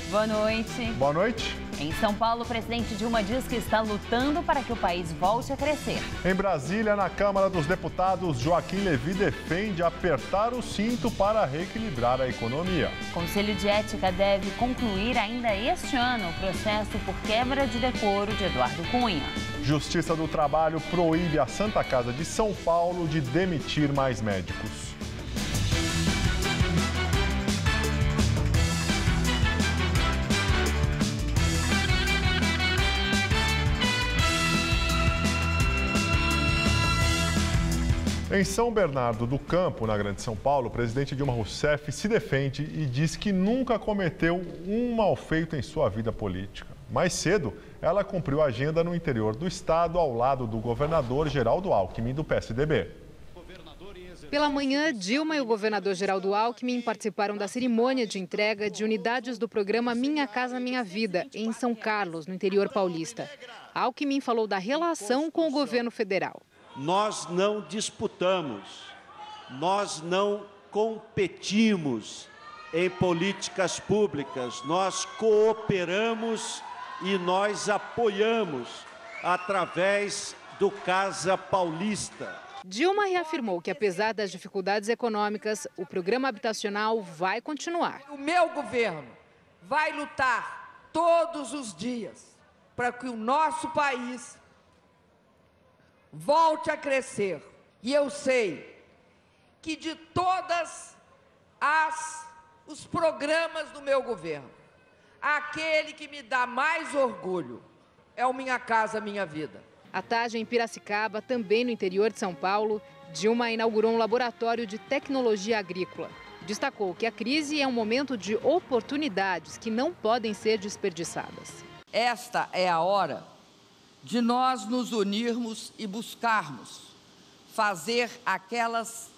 Boa noite. Boa noite. Em São Paulo, o presidente Dilma diz que está lutando para que o país volte a crescer. Em Brasília, na Câmara dos Deputados, Joaquim Levy defende apertar o cinto para reequilibrar a economia. O Conselho de Ética deve concluir ainda este ano o processo por quebra de decoro de Eduardo Cunha. Justiça do Trabalho proíbe a Santa Casa de São Paulo de demitir mais médicos. Em São Bernardo do Campo, na Grande São Paulo, o presidente Dilma Rousseff se defende e diz que nunca cometeu um malfeito em sua vida política. Mais cedo, ela cumpriu a agenda no interior do estado ao lado do governador Geraldo Alckmin, do PSDB. Pela manhã, Dilma e o governador Geraldo Alckmin participaram da cerimônia de entrega de unidades do programa Minha Casa Minha Vida, em São Carlos, no interior paulista. Alckmin falou da relação com o governo federal. Nós não disputamos, nós não competimos em políticas públicas, nós cooperamos e nós apoiamos através do Casa Paulista. Dilma reafirmou que, apesar das dificuldades econômicas, o programa habitacional vai continuar. O meu governo vai lutar todos os dias para que o nosso país volte a crescer. E eu sei que de todas os programas do meu governo, aquele que me dá mais orgulho é o Minha Casa Minha Vida. À tarde, em Piracicaba, também no interior de São Paulo, Dilma inaugurou um laboratório de tecnologia agrícola. Destacou que a crise é um momento de oportunidades que não podem ser desperdiçadas. Esta é a hora de nós nos unirmos e buscarmos fazer aquelas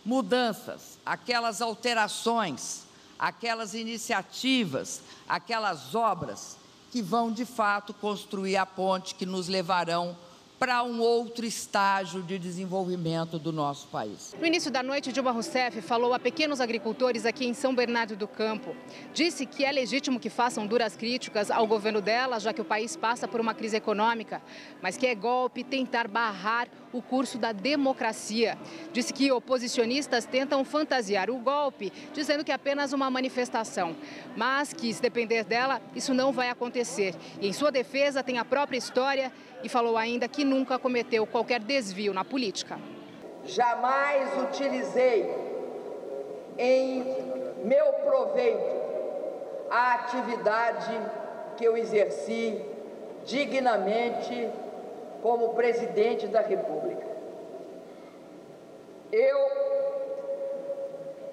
mudanças, aquelas alterações, aquelas iniciativas, aquelas obras que vão, de fato, construir a ponte que nos levarão para um outro estágio de desenvolvimento do nosso país. No início da noite, Dilma Rousseff falou a pequenos agricultores aqui em São Bernardo do Campo. Disse que é legítimo que façam duras críticas ao governo dela, já que o país passa por uma crise econômica, mas que é golpe tentar barrar o curso da democracia. Disse que oposicionistas tentam fantasiar o golpe, dizendo que é apenas uma manifestação, mas que, se depender dela, isso não vai acontecer. E, em sua defesa, tem a própria história e falou ainda que nunca cometeu qualquer desvio na política. Jamais utilizei em meu proveito a atividade que eu exerci dignamente como presidente da República. Eu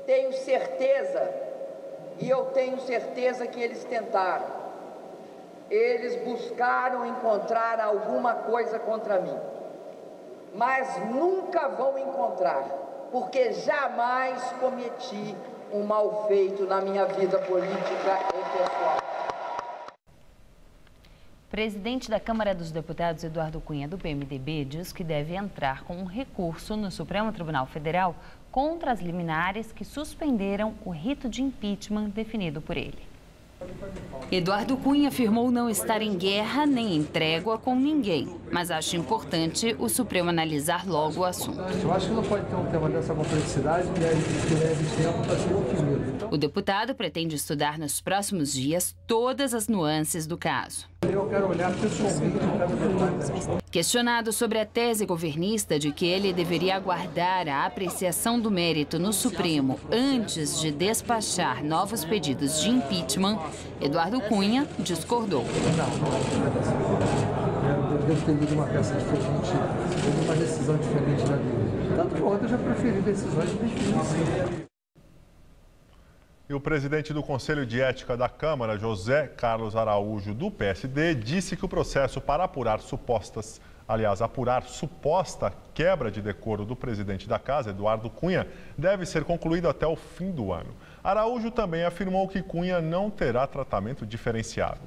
tenho certeza, e eu tenho certeza que eles tentaram. Eles buscaram encontrar alguma coisa contra mim, mas nunca vão encontrar, porque jamais cometi um mal feito na minha vida política e pessoal. O presidente da Câmara dos Deputados, Eduardo Cunha, do PMDB, diz que deve entrar com um recurso no Supremo Tribunal Federal contra as liminares que suspenderam o rito de impeachment definido por ele. Eduardo Cunha afirmou não estar em guerra nem em trégua com ninguém, mas acha importante o Supremo analisar logo o assunto. Eu acho que não pode ter um tema dessa complexidade e aí leve tempo para ser definido. O deputado pretende estudar nos próximos dias todas as nuances do caso. Eu quero olhar pessoalmente cada detalhe. Questionado sobre a tese governista de que ele deveria aguardar a apreciação do mérito no Supremo antes de despachar novos pedidos de impeachment, Eduardo Cunha discordou. Eu devo ter lido uma peça diferente, teve uma decisão diferente da dele. Tanto que ontem eu já preferi decisões de definição. E o presidente do Conselho de Ética da Câmara, José Carlos Araújo, do PSD, disse que o processo para apurar suposta quebra de decoro do presidente da Casa, Eduardo Cunha, deve ser concluído até o fim do ano. Araújo também afirmou que Cunha não terá tratamento diferenciado.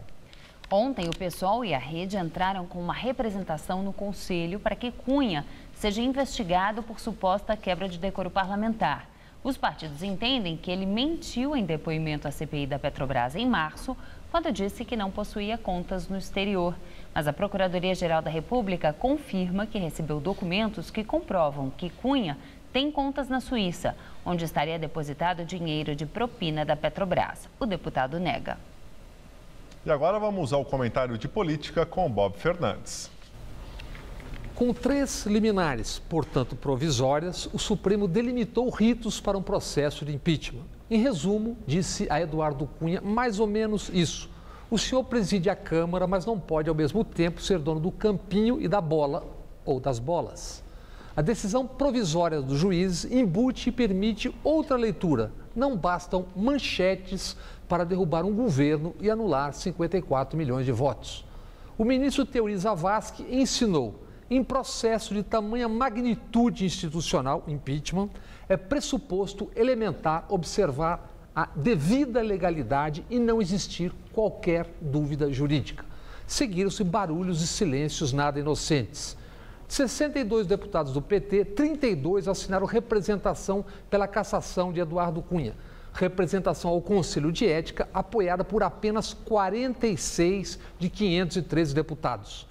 Ontem, o PSOL e a Rede entraram com uma representação no Conselho para que Cunha seja investigado por suposta quebra de decoro parlamentar. Os partidos entendem que ele mentiu em depoimento à CPI da Petrobras em março, quando disse que não possuía contas no exterior. Mas a Procuradoria-Geral da República confirma que recebeu documentos que comprovam que Cunha tem contas na Suíça, onde estaria depositado dinheiro de propina da Petrobras. O deputado nega. E agora vamos ao comentário de política com Bob Fernandes. Com 3 liminares, portanto provisórias, o Supremo delimitou ritos para um processo de impeachment. Em resumo, disse a Eduardo Cunha mais ou menos isso. O senhor preside a Câmara, mas não pode ao mesmo tempo ser dono do campinho e da bola ou das bolas. A decisão provisória dos juízes embute e permite outra leitura. Não bastam manchetes para derrubar um governo e anular 54 milhões de votos. O ministro Teori Zavascki ensinou: em processo de tamanha magnitude institucional, impeachment, é pressuposto elementar observar a devida legalidade e não existir qualquer dúvida jurídica. Seguiram-se barulhos e silêncios nada inocentes. De 62 deputados do PT, 32 assinaram representação pela cassação de Eduardo Cunha. Representação ao Conselho de Ética, apoiada por apenas 46 de 513 deputados.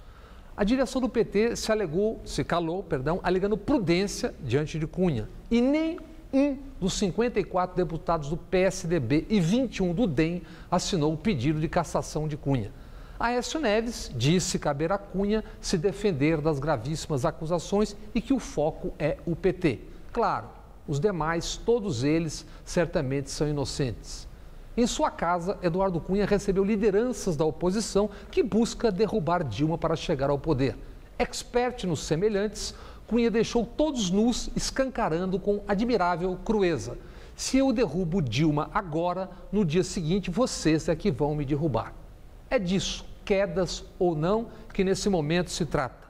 A direção do PT se calou, alegando prudência diante de Cunha. E nem um dos 54 deputados do PSDB e 21 do DEM assinou o pedido de cassação de Cunha. Aécio Neves disse caber a Cunha se defender das gravíssimas acusações e que o foco é o PT. Claro, os demais, todos eles, certamente são inocentes. Em sua casa, Eduardo Cunha recebeu lideranças da oposição que busca derrubar Dilma para chegar ao poder. Expert nos semelhantes, Cunha deixou todos nus, escancarando com admirável crueza: se eu derrubo Dilma agora, no dia seguinte vocês é que vão me derrubar. É disso, quedas ou não, que nesse momento se trata.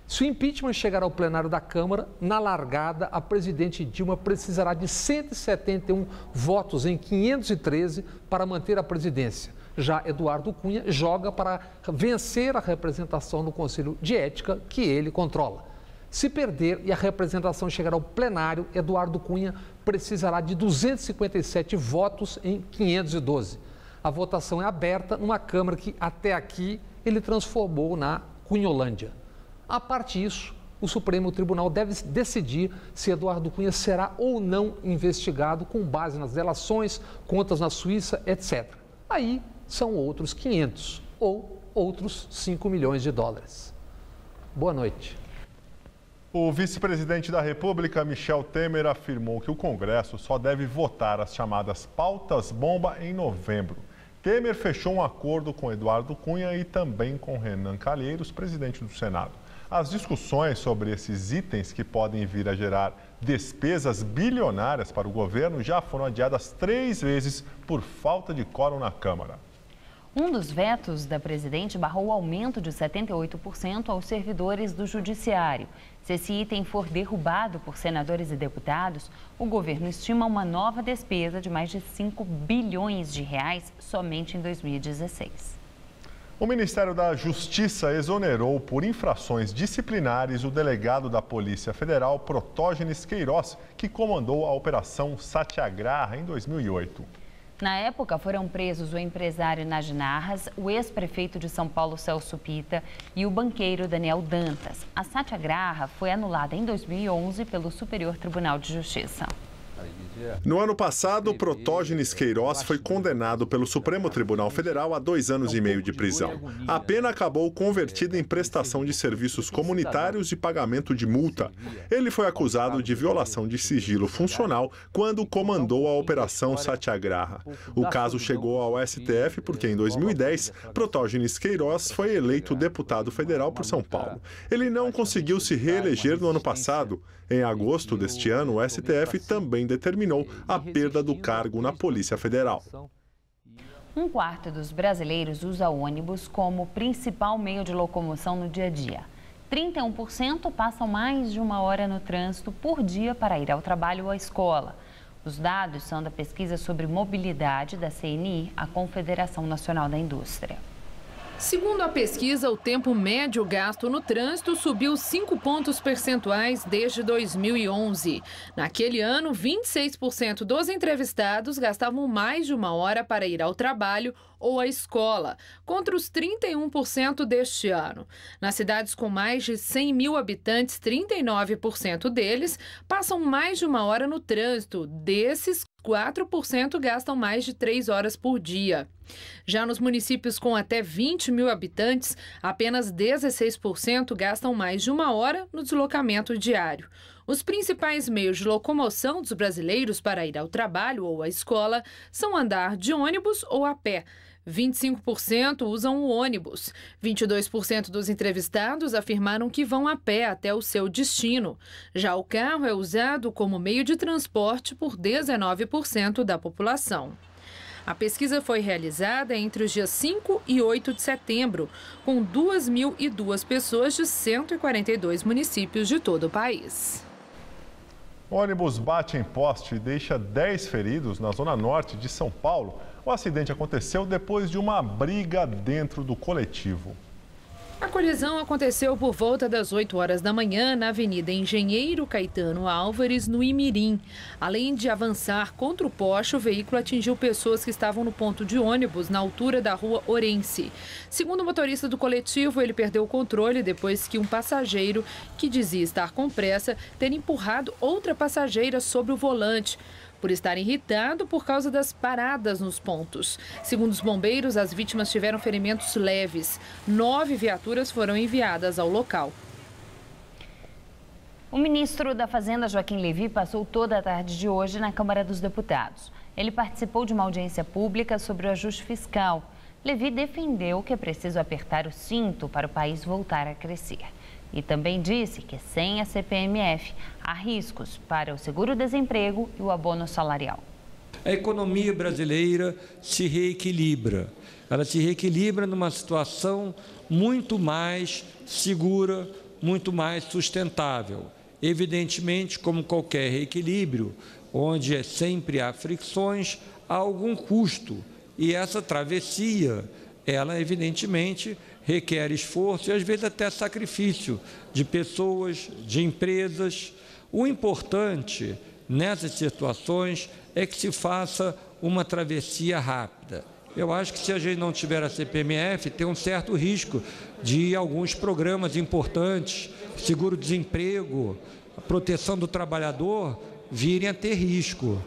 Se o impeachment chegar ao plenário da Câmara, na largada, a presidente Dilma precisará de 171 votos em 513 para manter a presidência. Já Eduardo Cunha joga para vencer a representação no Conselho de Ética, que ele controla. Se perder e a representação chegar ao plenário, Eduardo Cunha precisará de 257 votos em 512. A votação é aberta numa Câmara que, até aqui, ele transformou na Cunholândia. A parte disso, o Supremo Tribunal deve decidir se Eduardo Cunha será ou não investigado com base nas delações, contas na Suíça, etc. Aí são outros 500 ou outros 5 milhões de dólares. Boa noite. O vice-presidente da República, Michel Temer, afirmou que o Congresso só deve votar as chamadas pautas-bomba em novembro. Temer fechou um acordo com Eduardo Cunha e também com Renan Calheiros, presidente do Senado. As discussões sobre esses itens que podem vir a gerar despesas bilionárias para o governo já foram adiadas 3 vezes por falta de quórum na Câmara. Um dos vetos da presidente barrou o aumento de 78% aos servidores do Judiciário. Se esse item for derrubado por senadores e deputados, o governo estima uma nova despesa de mais de 5 bilhões de reais somente em 2016. O Ministério da Justiça exonerou por infrações disciplinares o delegado da Polícia Federal, Protógenes Queiroz, que comandou a Operação Satyagraha em 2008. Na época, foram presos o empresário Najnarras, o ex-prefeito de São Paulo, Celso Pitta, e o banqueiro Daniel Dantas. A Satyagraha foi anulada em 2011 pelo Superior Tribunal de Justiça. No ano passado, Protógenes Queiroz foi condenado pelo Supremo Tribunal Federal a 2 anos e meio de prisão. A pena acabou convertida em prestação de serviços comunitários e pagamento de multa. Ele foi acusado de violação de sigilo funcional quando comandou a Operação Satyagraha. O caso chegou ao STF porque, em 2010, Protógenes Queiroz foi eleito deputado federal por São Paulo. Ele não conseguiu se reeleger no ano passado. Em agosto deste ano, o STF também determinou a perda do cargo na Polícia Federal. 1/4 dos brasileiros usa ônibus como principal meio de locomoção no dia a dia. 31% passam mais de 1 hora no trânsito por dia para ir ao trabalho ou à escola. Os dados são da pesquisa sobre mobilidade da CNI, a Confederação Nacional da Indústria. Segundo a pesquisa, o tempo médio gasto no trânsito subiu 5 pontos percentuais desde 2011. Naquele ano, 26% dos entrevistados gastavam mais de 1 hora para ir ao trabalho ou à escola, contra os 31% deste ano. Nas cidades com mais de 100 mil habitantes, 39% deles passam mais de 1 hora no trânsito. Desses, 4% gastam mais de 3 horas por dia. Já nos municípios com até 20 mil habitantes, apenas 16% gastam mais de 1 hora no deslocamento diário. Os principais meios de locomoção dos brasileiros para ir ao trabalho ou à escola são andar de ônibus ou a pé. 25% usam o ônibus. 22% dos entrevistados afirmaram que vão a pé até o seu destino. Já o carro é usado como meio de transporte por 19% da população. A pesquisa foi realizada entre os dias 5 e 8 de setembro, com 2.002 pessoas de 142 municípios de todo o país. O ônibus bate em poste e deixa 10 feridos na zona norte de São Paulo. O acidente aconteceu depois de uma briga dentro do coletivo. A colisão aconteceu por volta das 8 horas da manhã na Avenida Engenheiro Caetano Álvares, no Imirim. Além de avançar contra o poste, o veículo atingiu pessoas que estavam no ponto de ônibus, na altura da rua Orense. Segundo o motorista do coletivo, ele perdeu o controle depois que um passageiro, que dizia estar com pressa, ter empurrado outra passageira sobre o volante, por estar irritado por causa das paradas nos pontos. Segundo os bombeiros, as vítimas tiveram ferimentos leves. 9 viaturas foram enviadas ao local. O ministro da Fazenda, Joaquim Levy, passou toda a tarde de hoje na Câmara dos Deputados. Ele participou de uma audiência pública sobre o ajuste fiscal. Levy defendeu que é preciso apertar o cinto para o país voltar a crescer. E também disse que sem a CPMF há riscos para o seguro-desemprego e o abono salarial. A economia brasileira se reequilibra. Ela se reequilibra numa situação muito mais segura, muito mais sustentável. Evidentemente, como qualquer reequilíbrio, onde sempre há fricções, há algum custo. E essa travessia, ela evidentemente requer esforço e às vezes até sacrifício de pessoas, de empresas. O importante nessas situações é que se faça uma travessia rápida. Eu acho que se a gente não tiver a CPMF, tem um certo risco de alguns programas importantes, seguro-desemprego, a proteção do trabalhador, virem a ter risco.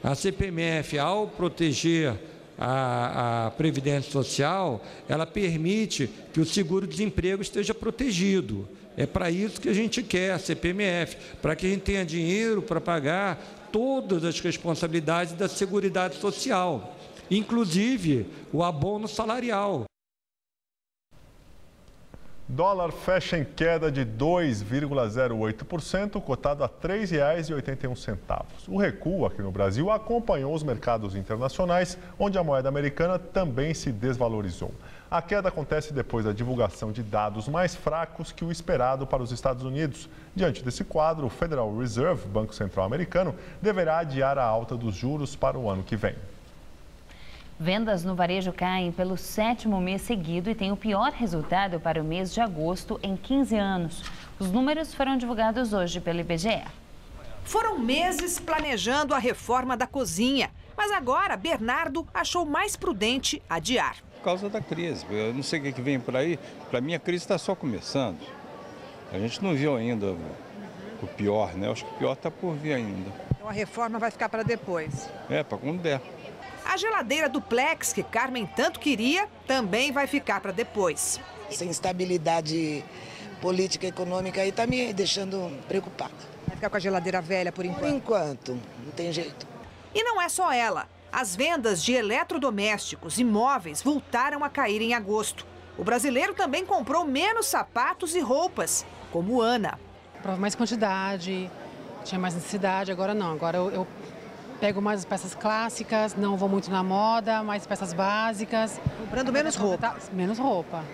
A CPMF, ao proteger a Previdência Social, ela permite que o seguro-desemprego esteja protegido. É para isso que a gente quer a CPMF, para que a gente tenha dinheiro para pagar todas as responsabilidades da Seguridade Social, inclusive o abono salarial. Dólar fecha em queda de 2,08%, cotado a R$ 3,81. O recuo aqui no Brasil acompanhou os mercados internacionais, onde a moeda americana também se desvalorizou. A queda acontece depois da divulgação de dados mais fracos que o esperado para os Estados Unidos. Diante desse quadro, o Federal Reserve, Banco Central Americano, deverá adiar a alta dos juros para o ano que vem. Vendas no varejo caem pelo 7º mês seguido e têm o pior resultado para o mês de agosto em 15 anos. Os números foram divulgados hoje pelo IBGE. Foram meses planejando a reforma da cozinha, mas agora Bernardo achou mais prudente adiar. Por causa da crise, eu não sei o que vem por aí, para mim a crise está só começando. A gente não viu ainda o pior, né? Acho que o pior está por vir ainda. Então a reforma vai ficar para depois? É, para quando der. A geladeira duplex, que Carmen tanto queria, também vai ficar para depois. Essa instabilidade política e econômica aí está me deixando preocupada. Vai ficar com a geladeira velha por enquanto? Por enquanto, não tem jeito. E não é só ela. As vendas de eletrodomésticos e móveis voltaram a cair em agosto. O brasileiro também comprou menos sapatos e roupas, como Ana. Comprava mais quantidade, tinha mais necessidade, agora não. Agora eu pego mais peças clássicas, não vou muito na moda, mais peças básicas. Comprando menos roupa? Menos roupa.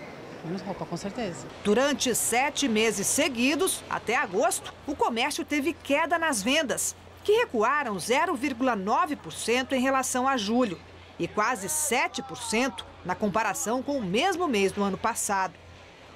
Menos roupa, com certeza. Durante 7 meses seguidos, até agosto, o comércio teve queda nas vendas, que recuaram 0,9% em relação a julho e quase 7% na comparação com o mesmo mês do ano passado.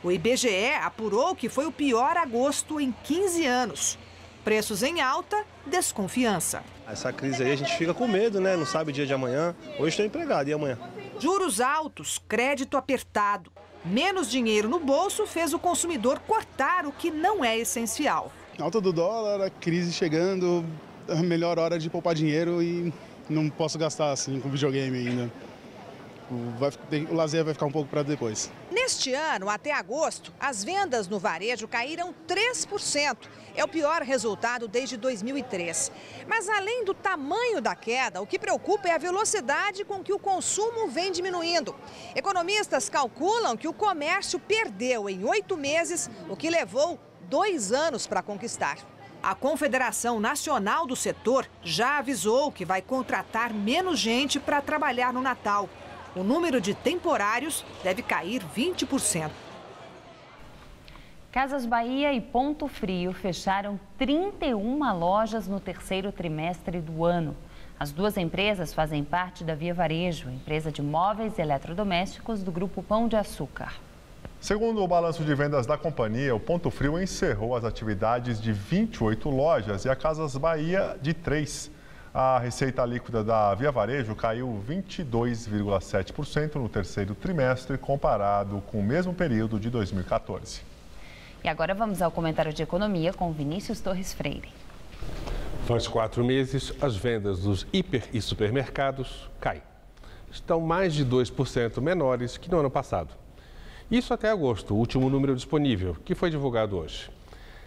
O IBGE apurou que foi o pior agosto em 15 anos. Preços em alta, desconfiança. Essa crise aí a gente fica com medo, né? Não sabe o dia de amanhã. Hoje estou empregado, e amanhã? Juros altos, crédito apertado. Menos dinheiro no bolso fez o consumidor cortar o que não é essencial. Alta do dólar, a crise chegando, a melhor hora de poupar dinheiro e não posso gastar assim com videogame ainda. O lazer vai ficar um pouco para depois. Neste ano, até agosto, as vendas no varejo caíram 3%. É o pior resultado desde 2003. Mas além do tamanho da queda, o que preocupa é a velocidade com que o consumo vem diminuindo. Economistas calculam que o comércio perdeu em 8 meses o que levou 2 anos para conquistar. A Confederação Nacional do Setor já avisou que vai contratar menos gente para trabalhar no Natal. O número de temporários deve cair 20%. Casas Bahia e Ponto Frio fecharam 31 lojas no terceiro trimestre do ano. As duas empresas fazem parte da Via Varejo, empresa de móveis e eletrodomésticos do Grupo Pão de Açúcar. Segundo o balanço de vendas da companhia, o Ponto Frio encerrou as atividades de 28 lojas e a Casas Bahia de 3. A receita líquida da Via Varejo caiu 22,7% no terceiro trimestre, comparado com o mesmo período de 2014. E agora vamos ao comentário de economia com Vinícius Torres Freire. Faz 4 meses, as vendas dos hiper e supermercados caem. Estão mais de 2% menores que no ano passado. Isso até agosto, o último número disponível, que foi divulgado hoje.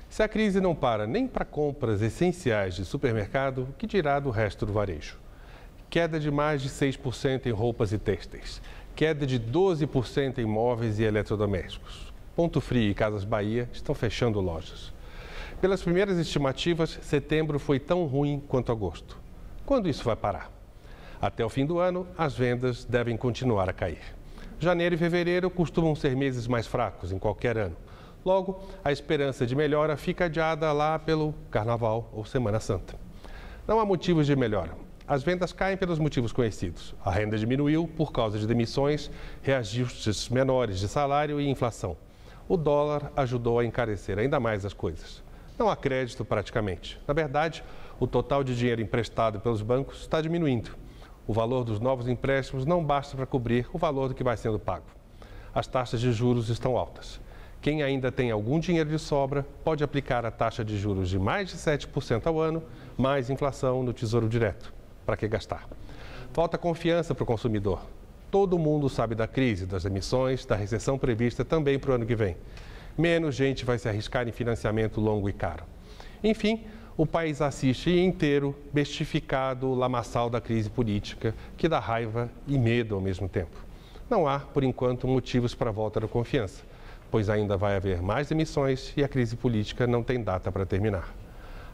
Se a crise não para nem para compras essenciais de supermercado, que dirá do resto do varejo? Queda de mais de 6% em roupas e têxteis. Queda de 12% em móveis e eletrodomésticos. Ponto Frio e Casas Bahia estão fechando lojas. Pelas primeiras estimativas, setembro foi tão ruim quanto agosto. Quando isso vai parar? Até o fim do ano, as vendas devem continuar a cair. Janeiro e fevereiro costumam ser meses mais fracos em qualquer ano. Logo, a esperança de melhora fica adiada lá pelo Carnaval ou Semana Santa. Não há motivos de melhora. As vendas caem pelos motivos conhecidos. A renda diminuiu por causa de demissões, reajustes menores de salário e inflação. O dólar ajudou a encarecer ainda mais as coisas. Não há crédito praticamente. Na verdade, o total de dinheiro emprestado pelos bancos está diminuindo. O valor dos novos empréstimos não basta para cobrir o valor do que vai sendo pago. As taxas de juros estão altas. Quem ainda tem algum dinheiro de sobra pode aplicar a taxa de juros de mais de 7% ao ano, mais inflação no Tesouro Direto. Para que gastar? Falta confiança para o consumidor. Todo mundo sabe da crise, das emissões, da recessão prevista também para o ano que vem. Menos gente vai se arriscar em financiamento longo e caro. Enfim, o país assiste inteiro, bestificado, o lamaçal da crise política, que dá raiva e medo ao mesmo tempo. Não há, por enquanto, motivos para a volta da confiança, pois ainda vai haver mais emissões e a crise política não tem data para terminar.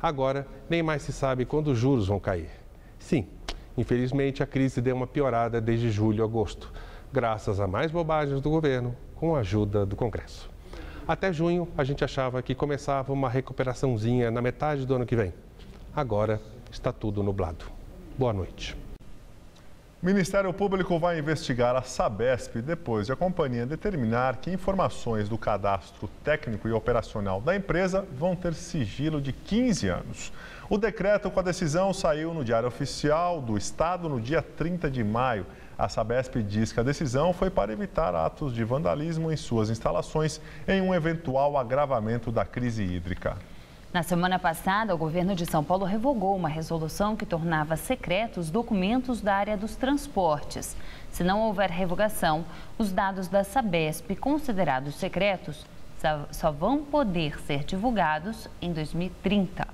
Agora, nem mais se sabe quando os juros vão cair. Sim, infelizmente a crise deu uma piorada desde julho a agosto, graças a mais bobagens do governo, com a ajuda do Congresso. Até junho, a gente achava que começava uma recuperaçãozinha na metade do ano que vem. Agora, está tudo nublado. Boa noite. O Ministério Público vai investigar a Sabesp depois de a companhia determinar que informações do cadastro técnico e operacional da empresa vão ter sigilo de 15 anos. O decreto com a decisão saiu no Diário Oficial do Estado no dia 30 de maio. A Sabesp diz que a decisão foi para evitar atos de vandalismo em suas instalações em um eventual agravamento da crise hídrica. Na semana passada, o governo de São Paulo revogou uma resolução que tornava secretos documentos da área dos transportes. Se não houver revogação, os dados da Sabesp considerados secretos só vão poder ser divulgados em 2030.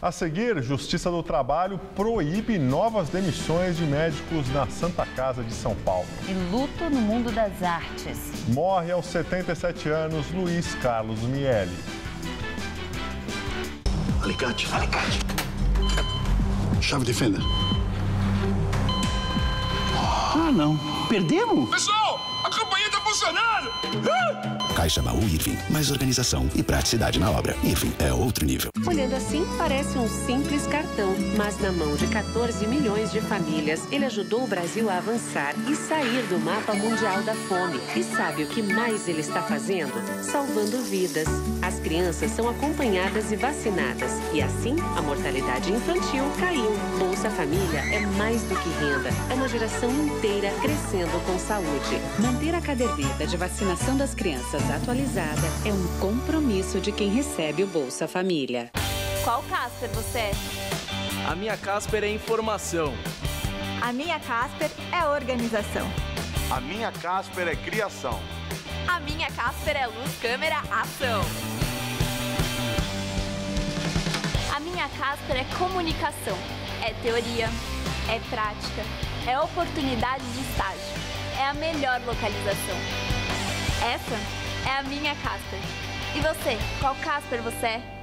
A seguir, Justiça do Trabalho proíbe novas demissões de médicos na Santa Casa de São Paulo. E luto no mundo das artes. Morre aos 77 anos Luiz Carlos Miele. Alicate. Chave de fenda. Ah, não. Perdemos? Pessoal, a campanha tá funcionando! Caixa Baú Irving, mais organização e praticidade na obra. Irving é outro nível. Olhando assim, parece um simples cartão, mas na mão de 14 milhões de famílias, ele ajudou o Brasil a avançar e sair do mapa mundial da fome. E sabe o que mais ele está fazendo? Salvando vidas. As crianças são acompanhadas e vacinadas. E assim, a mortalidade infantil caiu. Bolsa Família é mais do que renda. É uma geração inteira crescendo com saúde. Manter a caderneta de vacinação das crianças atualizada é um compromisso de quem recebe o Bolsa Família. Qual Casper você é? A minha Casper é informação. A minha Casper é organização. A minha Casper é criação. A minha Casper é luz, câmera, ação. A minha Casper é comunicação. É teoria, é prática, é oportunidade de estágio. É a melhor localização. Essa é a minha Casper. E você, qual Casper você é?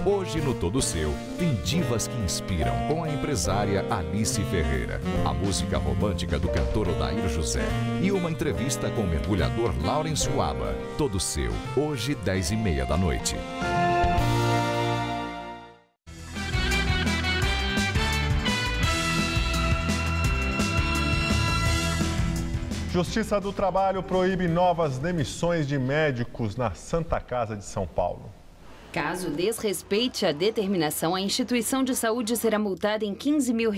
Hoje no Todo Seu, tem divas que inspiram com a empresária Alice Ferreira, a música romântica do cantor Odair José e uma entrevista com o mergulhador Laurence Waba. Todo Seu, hoje 10h30 da noite. Justiça do Trabalho proíbe novas demissões de médicos na Santa Casa de São Paulo. Caso desrespeite a determinação, a instituição de saúde será multada em R$15 mil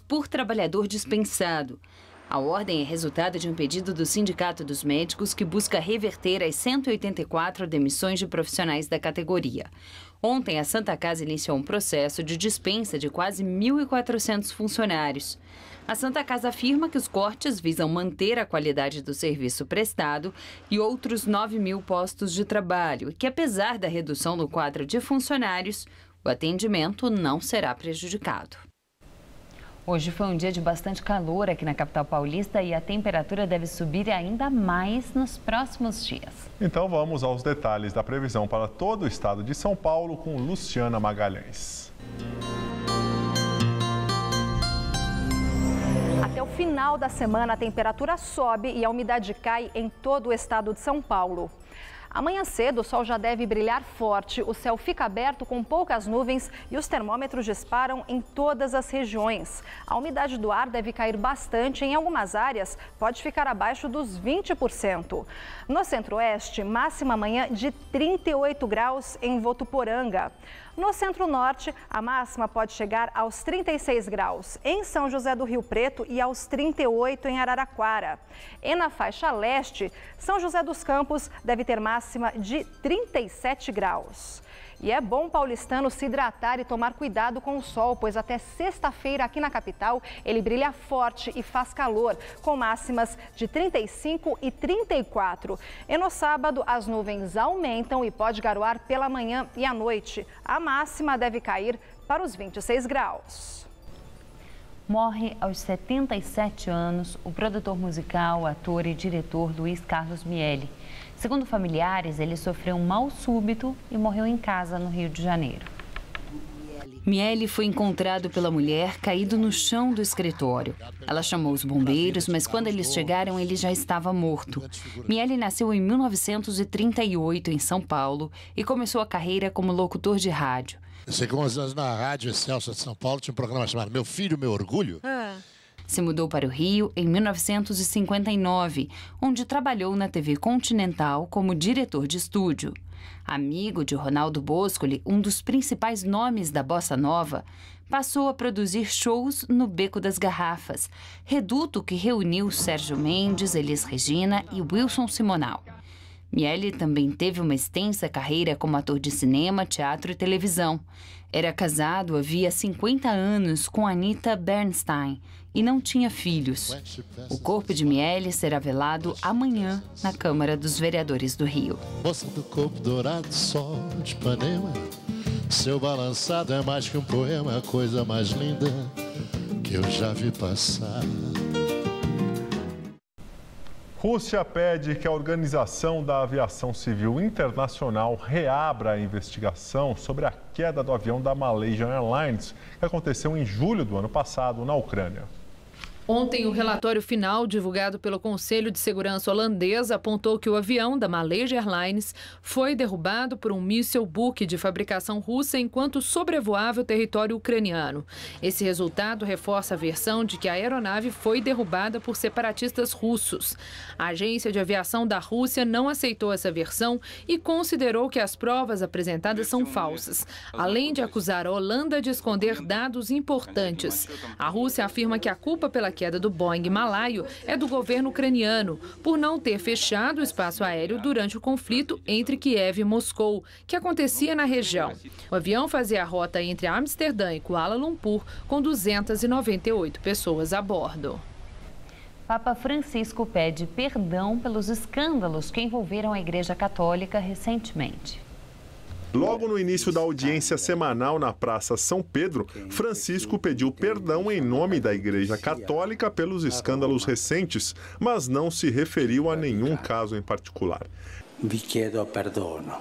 por trabalhador dispensado. A ordem é resultado de um pedido do Sindicato dos Médicos que busca reverter as 184 demissões de profissionais da categoria. Ontem, a Santa Casa iniciou um processo de dispensa de quase 1.400 funcionários. A Santa Casa afirma que os cortes visam manter a qualidade do serviço prestado e outros 9.000 postos de trabalho e que, apesar da redução no quadro de funcionários, o atendimento não será prejudicado. Hoje foi um dia de bastante calor aqui na capital paulista e a temperatura deve subir ainda mais nos próximos dias. Então vamos aos detalhes da previsão para todo o estado de São Paulo com Luciana Magalhães. Até o final da semana, a temperatura sobe e a umidade cai em todo o estado de São Paulo. Amanhã cedo, o sol já deve brilhar forte, o céu fica aberto com poucas nuvens e os termômetros disparam em todas as regiões. A umidade do ar deve cair bastante, em algumas áreas pode ficar abaixo dos 20%. No centro-oeste, máxima amanhã de 38 graus em Votuporanga. No centro-norte, a máxima pode chegar aos 36 graus em São José do Rio Preto e aos 38 em Araraquara. E na faixa leste, São José dos Campos deve ter máxima de 37 graus. E é bom paulistano se hidratar e tomar cuidado com o sol, pois até sexta-feira aqui na capital ele brilha forte e faz calor, com máximas de 35 e 34. E no sábado as nuvens aumentam e pode garoar pela manhã e à noite. A máxima deve cair para os 26 graus. Morre aos 77 anos o produtor musical, ator e diretor Luiz Carlos Miele. Segundo familiares, ele sofreu um mal súbito e morreu em casa, no Rio de Janeiro. Miele foi encontrado pela mulher caído no chão do escritório. Ela chamou os bombeiros, mas quando eles chegaram, ele já estava morto. Miele nasceu em 1938, em São Paulo, e começou a carreira como locutor de rádio. Eu sei que 11 anos na Rádio Excelsior de São Paulo tinha um programa chamado Meu Filho, Meu Orgulho. Se mudou para o Rio em 1959, onde trabalhou na TV Continental como diretor de estúdio. Amigo de Ronaldo Boscoli, um dos principais nomes da bossa nova, passou a produzir shows no Beco das Garrafas, reduto que reuniu Sérgio Mendes, Elis Regina e Wilson Simonal. Miele também teve uma extensa carreira como ator de cinema, teatro e televisão. Era casado havia 50 anos com Anita Bernstein e não tinha filhos. O corpo de Miele será velado amanhã na Câmara dos Vereadores do Rio. Moça do corpo dourado, sol de Ipanema, seu balançado é mais que um poema, a coisa mais linda que eu já vi passar. Rússia pede que a Organização da Aviação Civil Internacional reabra a investigação sobre a queda do avião da Malaysian Airlines, que aconteceu em julho do ano passado na Ucrânia. Ontem, o relatório final divulgado pelo Conselho de Segurança holandês apontou que o avião da Malaysia Airlines foi derrubado por um míssil Buk de fabricação russa enquanto sobrevoava o território ucraniano. Esse resultado reforça a versão de que a aeronave foi derrubada por separatistas russos. A agência de aviação da Rússia não aceitou essa versão e considerou que as provas apresentadas são falsas, além de acusar a Holanda de esconder dados importantes. A Rússia afirma que a culpa pela queda do Boeing malaio é do governo ucraniano, por não ter fechado o espaço aéreo durante o conflito entre Kiev e Moscou, que acontecia na região. O avião fazia a rota entre Amsterdã e Kuala Lumpur, com 298 pessoas a bordo. Papa Francisco pede perdão pelos escândalos que envolveram a Igreja Católica recentemente. Logo no início da audiência semanal na Praça São Pedro, Francisco pediu perdão em nome da Igreja Católica pelos escândalos recentes, mas não se referiu a nenhum caso em particular. Vi chiedo perdono.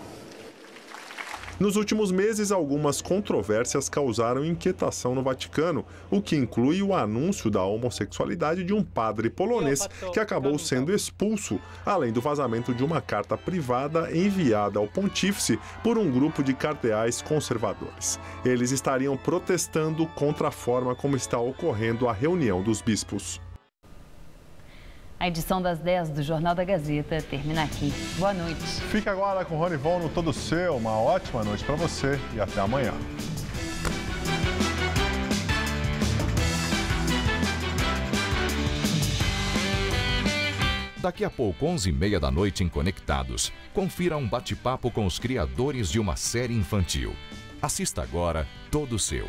Nos últimos meses, algumas controvérsias causaram inquietação no Vaticano, o que inclui o anúncio da homossexualidade de um padre polonês que acabou sendo expulso, além do vazamento de uma carta privada enviada ao pontífice por um grupo de cardeais conservadores. Eles estariam protestando contra a forma como está ocorrendo a reunião dos bispos. A edição das 10 do Jornal da Gazeta termina aqui. Boa noite. Fique agora com o Rony Von no Todo Seu. Uma ótima noite para você e até amanhã. Daqui a pouco, 11h30 da noite em Conectados. Confira um bate-papo com os criadores de uma série infantil. Assista agora Todo Seu.